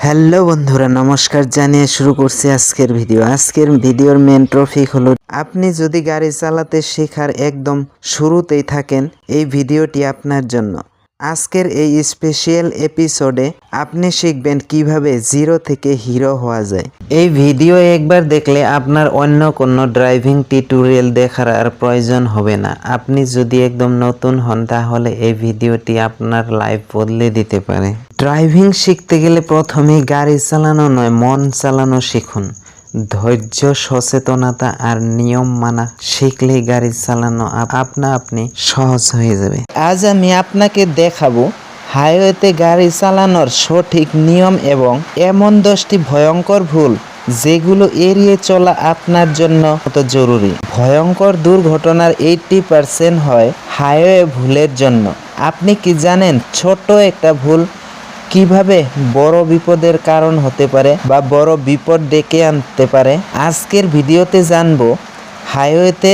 Hello বন্ধুরা, নমস্কার জানিয়ে শুরু করছি আজকের ভিডিওর মেন টপিক হলো আপনি যদি গাড়ি চালাতে শেখার একদম শুরুতেই থাকেন, এই ভিডিওটি আপনার জন্য। আজকের এই স্পেশাল এপিসোডে আপনি শিখবেন কিভাবে জিরো থেকে হিরো হওয়া যায়। এই ভিডিও একবার দেখলে আপনার অন্য কোনো ড্রাইভিং টিউটোরিয়াল দেখার আর প্রয়োজন হবে না। আপনি যদি একদম নতুন হন তাহলে এই ভিডিওটি আপনার লাইফ বদলে দিতে পারে। ড্রাইভিং শিখতে গেলে প্রথমেই গাড়ি চালানো নয়, মন চালানো শিখুন। ধৈর্য, সচেতনতা আর নিয়ম মানা শিখলেই গাড়ি চালানো আপনি সহজ হয়ে যাবে। আজ আমি আপনাকে দেখাবো হাইওয়েতে গাড়ি চালানোর সঠিক নিয়ম এবং এমন 10টি ভয়ঙ্কর ভুল যেগুলো এড়িয়ে চলা আপনার জন্য কত জরুরি। ভয়ঙ্কর দুর্ঘটনার 80% হয় হাইওয়ে ভুলের জন্য। আপনি কি জানেন ছোট একটা ভুল কিভাবে বড় বিপদের কারণ হতে পারে বা বড় বিপদ ডেকে আনতে পারে? আজকের ভিডিওতে জানবো হাইওয়েতে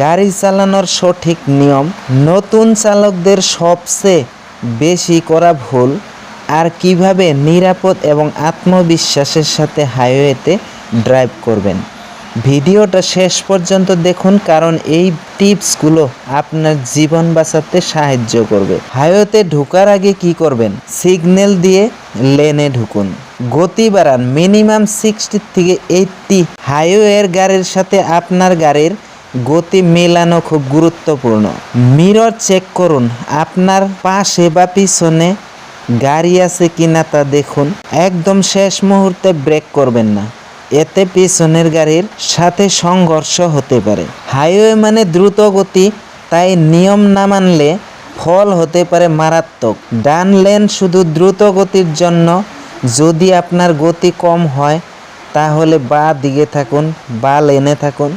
গাড়ি চালানোর সঠিক নিয়ম, নতুন চালকদের সবচেয়ে বেশি করা ভুল, আর কিভাবে নিরাপদ এবং আত্মবিশ্বাসের সাথে হাইওয়েতে ড্রাইভ করবেন। ভিডিওটা শেষ পর্যন্ত দেখুন, কারণ এই টিপসগুলো আপনার জীবন বাঁচাতে সাহায্য করবে। হাইওয়েতে ঢোকার আগে কি করবেন? সিগন্যাল দিয়ে লেনে ঢুকুন। গতি বাড়ান মিনিমাম 60 থেকে 80। হাইওয়ের গাড়ির সাথে আপনার গাড়ির গতি মেলানো খুব গুরুত্বপূর্ণ। মিরর চেক করুন, আপনার পাশে বা পিছনে গাড়ি আছে কিনা তা দেখুন। একদম শেষ মুহূর্তে ব্রেক করবেন না, এতে পিছনের গাড়ির সাথে সংঘর্ষ হতে পারে। হাইওয়ে মানে দ্রুত গতি, তাই নিয়ম না মানলে ফল হতে পারে মারাত্মক। ডান লেন শুধু দ্রুত গতির জন্য, যদি আপনার গতি কম হয় তাহলে বাঁ দিকে থাকুন বা লেনে থাকুন।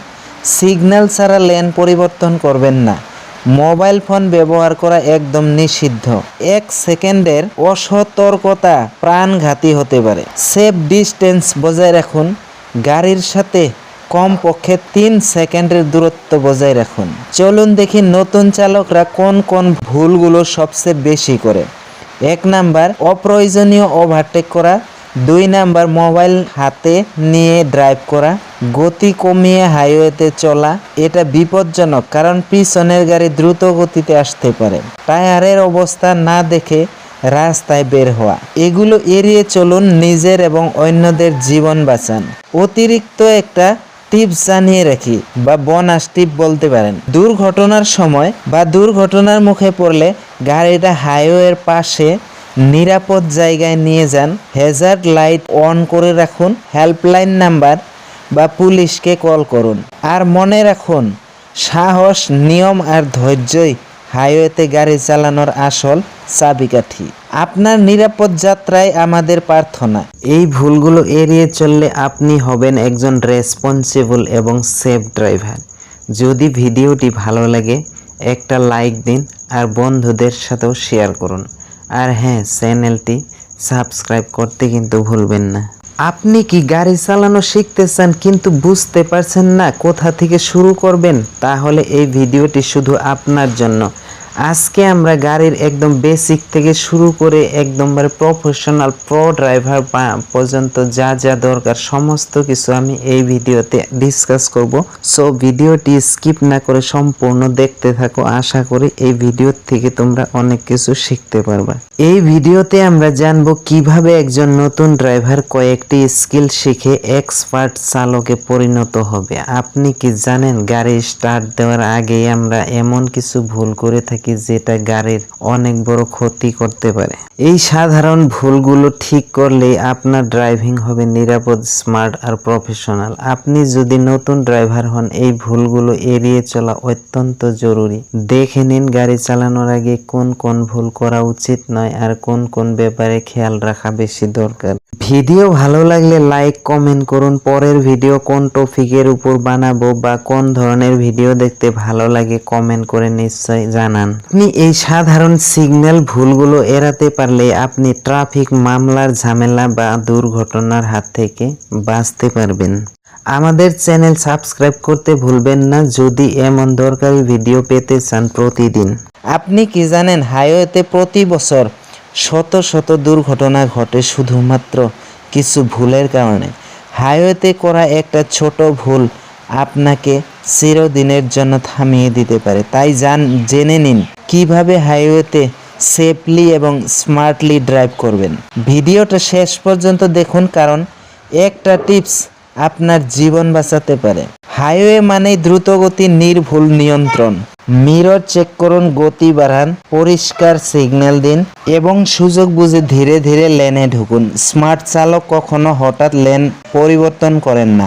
সিগন্যাল ছাড়া লেন পরিবর্তন করবেন না। মোবাইল ফোন ব্যবহার করা একদম নিষিদ্ধ। 1 সেকেন্ডের অসতর্কতা প্রাণঘাতী হতে পারে। সেফ ডিস্টেন্স বজায় রাখুন, গাড়ির সাথে কমপক্ষে 3 সেকেন্ডের দূরত্ব বজায় রাখুন। চলুন দেখি নতুন চালকরা কোন কোন ভুলগুলো সবচেয়ে বেশি করে। 1 নাম্বার, অপ্রয়োজনীয় ওভারটেক করা। 2 নাম্বার, মোবাইল হাতে নিয়ে ড্রাইভ করা। গতি কমিয়ে হাইওয়েতে চলা, এটা বিপজ্জনক কারণ পিছনের গাড়ি দ্রুত গতিতে আসতে পারে। টায়ারের অবস্থা না দেখে রাস্তায় বের হওয়া, এগুলো এড়িয়ে চলুন, নিজের এবং অন্যদের জীবন বাঁচান। অতিরিক্ত একটা টিপস জানিয়ে রাখি বা বোনাস টিপ বলতে পারেন। দুর্ঘটনার সময় বা দুর্ঘটনার মুখে পড়লে গাড়িটা হাইওয়ের পাশে নিরাপদ জায়গায় নিয়ে যান। হ্যাজার্ড লাইট অন করে রাখুন। হেল্পলাইন নাম্বার বা পুলিশকে কল করুন। আর মনে রাখুন, সাহস, নিয়ম আর ধৈর্যই হাইওয়েতে গাড়ি চালানোর আসল চাবিকাঠি। আপনার নিরাপদ যাত্রায় আমাদের প্রার্থনা। এই ভুলগুলো এড়িয়ে চললে আপনি হবেন একজন রেসপন্সিবল এবং সেফ ড্রাইভার। যদি ভিডিওটি ভালো লাগে একটা লাইক দিন আর বন্ধুদের সাথেও শেয়ার করুন। আর হ্যাঁ, চ্যানেলটি সাবস্ক্রাইব করতে কিন্তু ভুলবেন না। আপনি কি গাড়ি চালানো শিখতে চান কিন্তু বুঝতে পারছেন না কোথা থেকে শুরু করবেন? তাহলে এই ভিডিওটি শুধু আপনার জন্য। আজকে আমরা গাড়ির একদম বেসিক থেকে শুরু করে একদমবারে প্রফেশনাল প্রো ড্রাইভার পর্যন্ত যা যা দরকার সমস্ত কিছু আমি এই ভিডিওতে ডিসকাস করব। সো ভিডিওটি স্কিপ না করে সম্পূর্ণ দেখতে থাকো। আশা করি এই ভিডিও থেকে তোমরা অনেক কিছু শিখতে পারবা। এই ভিডিওতে আমরা জানবো কিভাবে একজন নতুন ড্রাইভার কয়েকটি স্কিল শিখে এক্সপার্ট চালকে পরিণত হবে। আপনি কি জানেন গাড়ি স্টার্ট দেওয়ার আগেই আমরা এমন কিছু ভুল করে থাকি যেটা গাড়ির অনেক বড় ক্ষতি করতে পারে। এই সাধারণ ভুলগুলো ঠিক করলেই আপনার ড্রাইভিং হবে নিরাপদ, স্মার্ট আর প্রফেশনাল। আপনি যদি নতুন ড্রাইভার হন, এই ভুলগুলো এড়িয়ে চলা অত্যন্ত জরুরি। দেখে নিন গাড়ি চালানোর আগে কোন কোন ভুল করা উচিত নয় আর কোন কোন ব্যাপারে খেয়াল রাখা বেশি দরকার। ভিডিও ভালো লাগলে লাইক, কমেন্ট করুন। পরের ভিডিও কোন টপিকের উপর বানাবো বা কোন ধরনের ভিডিও দেখতে ভালো লাগে কমেন্ট করে নিশ্চয় জানান। আপনি এই সাধারণ সিগন্যাল ভুলগুলো এড়াতে পারলে আপনি ট্রাফিক মামলার ঝামেলা বা দুর্ঘটনার হাত থেকে বাঁচতে পারবেন। আমাদের চ্যানেল সাবস্ক্রাইব করতে ভুলবেন না যদি এমন দরকারি ভিডিও পেতে চান প্রতিদিন। আপনি কি জানেন হাইওয়েতে প্রতি বছর শত শত দুর্ঘটনা ঘটে শুধুমাত্র কিছু ভুলের কারণে। হাইওয়েতে করা একটা ছোট ভুল আপনাকে চিরদিনের জন্য থামিয়ে দিতে পারে। তাই জেনে নিন কিভাবে হাইওয়েতে সেফলি এবং স্মার্টলি ড্রাইভ করবেন। ভিডিওটা শেষ পর্যন্ত দেখুন, কারণ একটা টিপস আপনার জীবন বাঁচাতে পারে। হাইওয়ে মানেই দ্রুতগতি, নির্ভুল নিয়ন্ত্রণ। মিরর চেক করুন, গতি বাড়ান, পরিষ্কার সিগন্যাল দিন এবং সুযোগ বুঝে ধীরে ধীরে লেনে ঢুকুন। স্মার্ট চালক কখনো হঠাৎ লেন পরিবর্তন করেন না।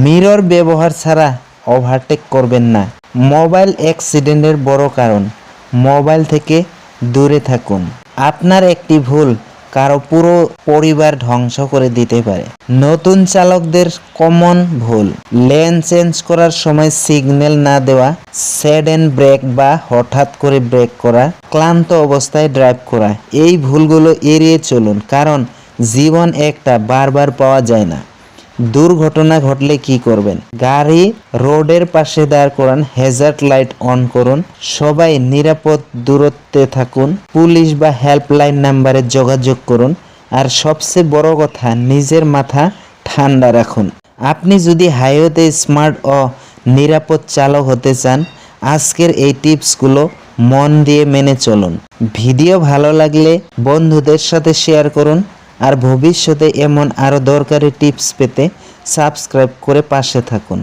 মিরর ব্যবহার ছাড়া ওভারটেক করবেন না। মোবাইল অ্যাক্সিডেন্টের বড় কারণ। মোবাইল থেকে দূরে থাকুন। আপনার একটি ভুল কারো পুরো পরিবার ধ্বংস করে দিতে পারে। নতুন চালকদের কমন ভুল: লেন চেঞ্জ করার সময় সিগন্যাল না দেওয়া, স্যাডেন ব্রেক বা হঠাৎ করে ব্রেক করা, ক্লান্ত অবস্থায় ড্রাইভ করা। এই ভুলগুলো এড়িয়ে চলুন, কারণ জীবন একটা, বারবার পাওয়া যায় না। দুর্ঘটনা ঘটলে কি করবেন? গাড়ি রোডের পাশে দাঁড় করান, হ্যাজার্ড লাইট অন করুন, সবাই নিরাপদ দূরত্বে থাকুন, পুলিশ বা হেল্পলাইন নাম্বারে যোগাযোগ করুন, আর সবচেয়ে বড় কথা, নিজের মাথা ঠান্ডা রাখুন। আপনি যদি হাইওয়েতে স্মার্ট ও নিরাপদ চালক হতে চান, আজকের এই টিপসগুলো মন দিয়ে মেনে চলুন। ভিডিও ভালো লাগলে বন্ধুদের সাথে শেয়ার করুন, আর ভবিষ্যতে এমন আরও দরকারি টিপস পেতে সাবস্ক্রাইব করে পাশে থাকুন।